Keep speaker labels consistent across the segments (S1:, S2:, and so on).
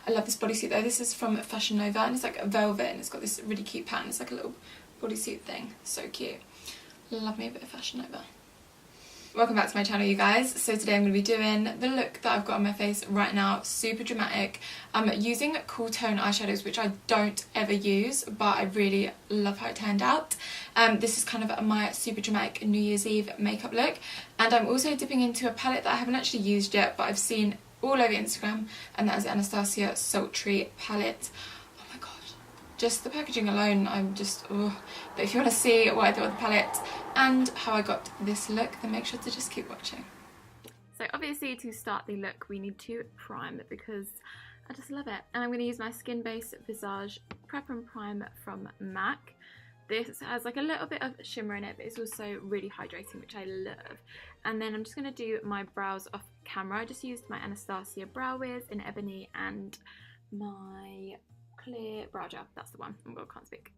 S1: I love this bodysuit though. This is from Fashion Nova and it's like a velvet and it's got this really cute pattern. It's like a little bodysuit thing. So cute. Love me a bit of Fashion Nova. Welcome back to my channel, you guys. So today I'm going to be doing the look that I've got on my face right now, super dramatic. I'm using cool tone eyeshadows, which I don't ever use, but I really love how it turned out. This is kind of my super dramatic New Year's Eve makeup look, and I'm also dipping into a palette that I haven't actually used yet, but I've seen all over Instagram, and that is the Anastasia Sultry palette. Oh my god, just the packaging alone, I'm just, oh. But if you want to see what I thought of the palette and how I got this look, then make sure to just keep watching. So obviously to start the look we need to prime it because I just love it. And I'm going to use my Skin Base Visage Prep and Prime from MAC. This has like a little bit of shimmer in it, but it's also really hydrating, which I love. And then I'm just going to do my brows off camera. I just used my Anastasia Brow Wiz in Ebony and my clear brow gel. That's the one. Oh god, I can't speak.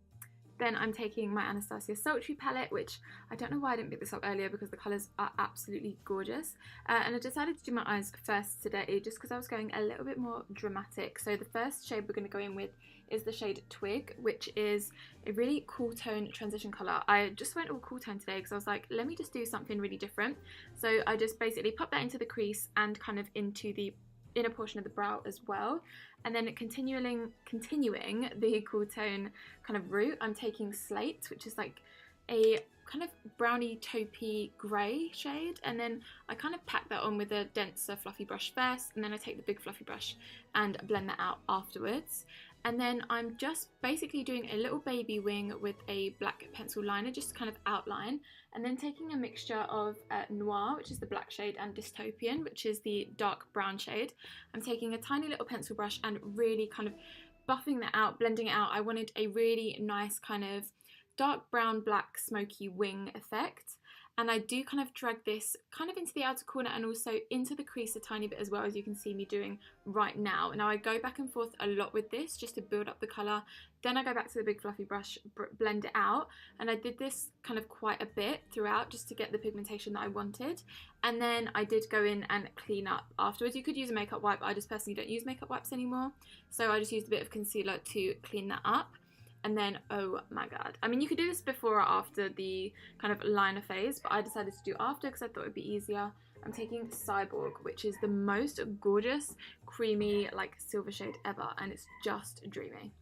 S1: Then I'm taking my Anastasia Sultry palette, which I don't know why I didn't pick this up earlier because the colours are absolutely gorgeous. And I decided to do my eyes first today just because I was going a little bit more dramatic. So the first shade we're going to go in with is the shade Twig, which is a really cool tone transition colour. I just went all cool tone today because I was like, let me just do something really different. So I just basically popped that into the crease and kind of into the inner portion of the brow as well, and then continuing the cool tone kind of route, I'm taking Slate, which is like a kind of browny taupey grey shade, and then I kind of pack that on with a denser fluffy brush first, and then I take the big fluffy brush and blend that out afterwards. And then I'm just basically doing a little baby wing with a black pencil liner, just to kind of outline, and then taking a mixture of Noir, which is the black shade, and Dystopian, which is the dark brown shade. I'm taking a tiny little pencil brush and really kind of buffing that out, blending it out. I wanted a really nice kind of dark brown, black, smoky wing effect. And I do kind of drag this kind of into the outer corner and also into the crease a tiny bit as well, as you can see me doing right now. Now I go back and forth a lot with this just to build up the colour. Then I go back to the big fluffy brush, blend it out. And I did this kind of quite a bit throughout just to get the pigmentation that I wanted. And then I did go in and clean up afterwards. You could use a makeup wipe, but I just personally don't use makeup wipes anymore. So I just used a bit of concealer to clean that up. And then, oh my god, I mean, you could do this before or after the kind of liner phase, but I decided to do after because I thought it would be easier. I'm taking Cyborg, which is the most gorgeous, creamy, like silver shade ever, and it's just dreamy.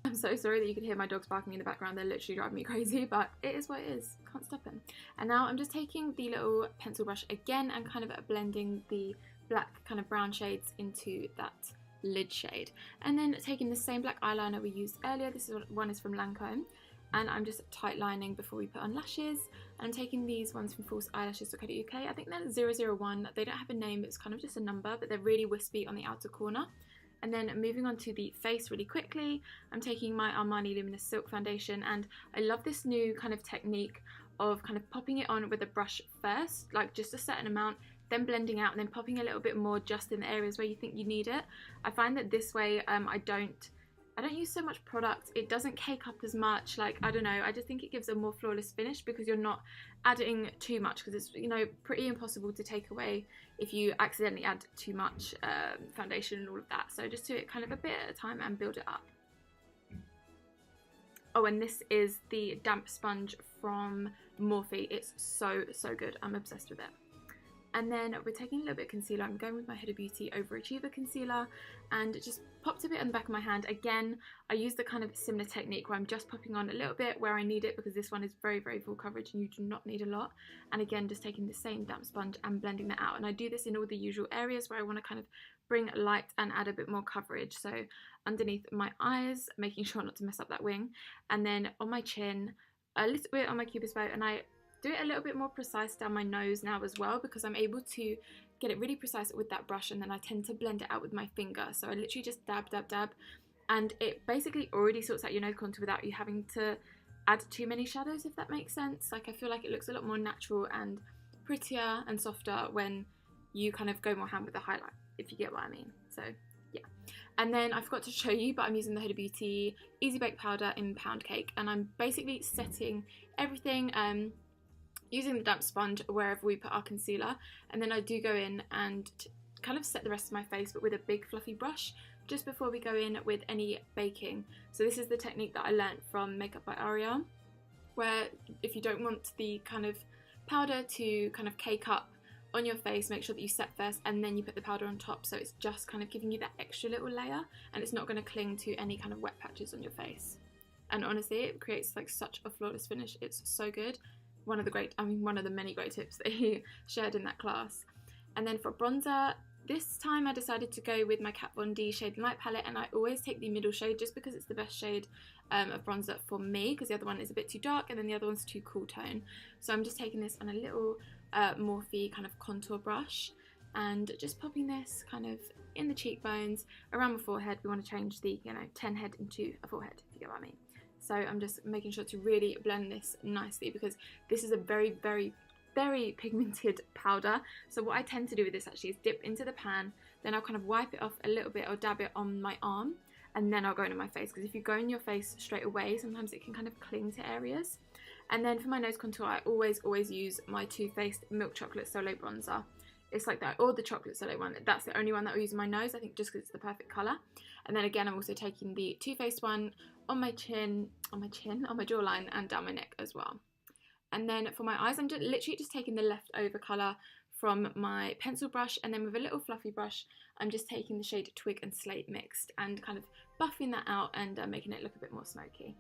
S1: I'm so sorry that you could hear my dogs barking in the background. They're literally driving me crazy, but it is what it is. Can't stop them. And now I'm just taking the little pencil brush again and kind of blending the black kind of brown shades into that lid shade, and then taking the same black eyeliner we used earlier. This one is from Lancome, and I'm just tight lining before we put on lashes. And I'm taking these ones from falseeyelashes.co.uk. I think they're 001. They don't have a name, it's kind of just a number, but they're really wispy on the outer corner. And then moving on to the face really quickly, I'm taking my Armani Luminous Silk Foundation, and I love this new kind of technique of kind of popping it on with a brush first, like just a certain amount, then blending out and then popping a little bit more just in the areas where you think you need it. I find that this way I don't use so much product. It doesn't cake up as much, like, I don't know, I just think it gives a more flawless finish because you're not adding too much, because it's, you know, pretty impossible to take away if you accidentally add too much foundation and all of that. So just do it kind of a bit at a time and build it up. Oh, and this is the damp sponge from Morphe. It's so good. I'm obsessed with it. And then we're taking a little bit of concealer. I'm going with my Huda Beauty Overachiever concealer, and just popped a bit on the back of my hand. Again, I use the kind of similar technique where I'm just popping on a little bit where I need it, because this one is very full coverage and you do not need a lot. And again, just taking the same damp sponge and blending that out. And I do this in all the usual areas where I want to kind of bring light and add a bit more coverage. So underneath my eyes, making sure not to mess up that wing, and then on my chin, a little bit on my cupid's bow, and I do it a little bit more precise down my nose now as well, because I'm able to get it really precise with that brush, and then I tend to blend it out with my finger. So I literally just dab, and it basically already sorts out your nose contour without you having to add too many shadows, if that makes sense. Like, I feel like it looks a lot more natural and prettier and softer when you kind of go more hand with the highlight, if you get what I mean. So yeah. And then I forgot to show you, but I'm using the Huda Beauty Easybake powder in Pound Cake, and I'm basically setting everything using the damp sponge wherever we put our concealer, and then I do go in and
S2: kind of set the rest of my face, but with a big fluffy brush, just before we go in with any baking. So this is the technique that I learnt from Makeup by Aria, where if you don't want the kind of powder to kind of cake up on your face, make sure that you set first and then you put the powder on top, so it's just kind of giving you that extra little layer and it's not going to cling to any kind of wet patches on your face. And honestly, it creates like such a flawless finish. It's so good. One of the many great tips that he shared in that class. And then for bronzer, this time I decided to go with my Kat Von D Shade Light palette, and I always take the middle shade just because it's the best shade of bronzer for me, because the other one is a bit too dark and then the other one's too cool tone. So I'm just taking this on a little Morphe kind of contour brush and just popping this kind of in the cheekbones, around my forehead. We want to change the 10 head into a forehead, if you get what I mean. So I'm just making sure to really blend this nicely, because this is a very, very, very pigmented powder. So what I tend to do with this actually is dip into the pan, then I'll kind of wipe it off a little bit or dab it on my arm, and then I'll go into my face, because if you go in your face straight away, sometimes it can kind of cling to areas. And then for my nose contour, I always use my Too Faced Milk Chocolate Soleil bronzer. It's like that, or the Chocolate Soleil one. That's the only one that I use on my nose, I think, just because it's the perfect colour. And then again, I'm also taking the Too Faced one on my jawline and down my neck as well. And then for my eyes, I'm just literally just taking the leftover colour from my pencil brush, and then with a little fluffy brush, I'm just taking the shade Twig and Slate mixed and kind of buffing that out and making it look a bit more smoky.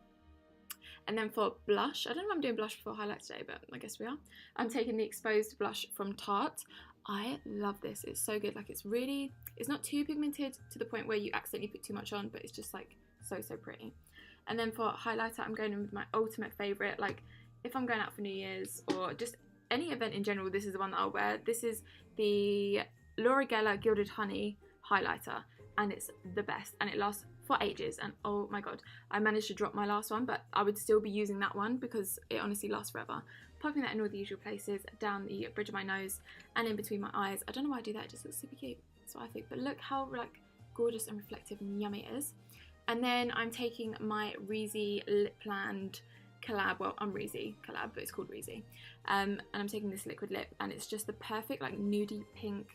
S2: And then for blush, I don't know if I'm doing blush before highlight today, but I guess we are. I'm taking the Exposed blush from Tarte. I love this, it's so good. Like, it's not too pigmented to the point where you accidentally put too much on, but it's just like so pretty. And then for highlighter, I'm going in with my ultimate favourite. Like, if I'm going out for New Year's or just any event in general, this is the one that I'll wear. This is the Laura Geller Gilded Honey highlighter, and it's the best, and it lasts for ages. And oh my god, I managed to drop my last one, but I would still be using that one because it honestly lasts forever. Popping that in all the usual places, down the bridge of my nose and in between my eyes. I don't know why I do that, it just looks super cute. That's what I think. But look how like gorgeous and reflective and yummy it is. And then I'm taking my Rezy Lipland collab, well, I'm Rezy collab, but it's called Rezy. And I'm taking this liquid lip, and it's just the perfect like nudie pink.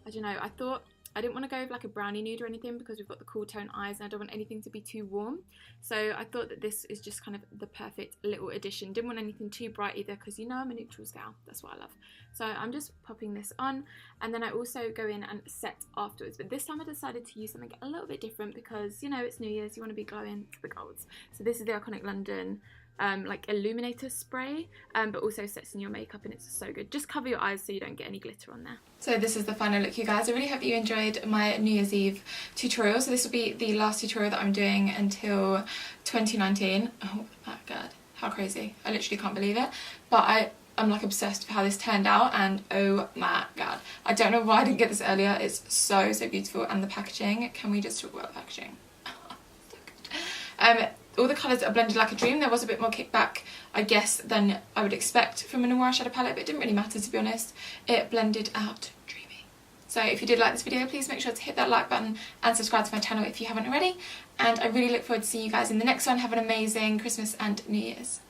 S2: I don't know, I thought I didn't want to go with like a brownie nude or anything because we've got the cool tone eyes and I don't want anything to be too warm. So I thought that this is just kind of the perfect little addition. Didn't want anything too bright either because, you know, I'm a neutrals gal. That's what I love. So I'm just popping this on, and then I also go in and set afterwards. But this time I decided to use something a little bit different because, you know, it's New Year's, you want to be glowing to the golds. So this is the Iconic London like illuminator spray, but also sets in your makeup, and it's so good. Just cover your eyes so you don't get any glitter on there.
S1: So this is the final look, you guys. I really hope you enjoyed my New Year's Eve tutorial. So this will be the last tutorial that I'm doing until 2019. Oh my god, how crazy. I literally can't believe it. But I'm like obsessed with how this turned out, and oh my god. I don't know why I didn't get this earlier. It's so beautiful, and the packaging. Can we just talk about the packaging? So good. All the colours are blended like a dream. There was a bit more kickback, I guess, than I would expect from a noir shadow palette, but it didn't really matter, to be honest. It blended out dreamy. So if you did like this video, please make sure to hit that like button and subscribe to my channel if you haven't already. And I really look forward to seeing you guys in the next one. Have an amazing Christmas and New Year's.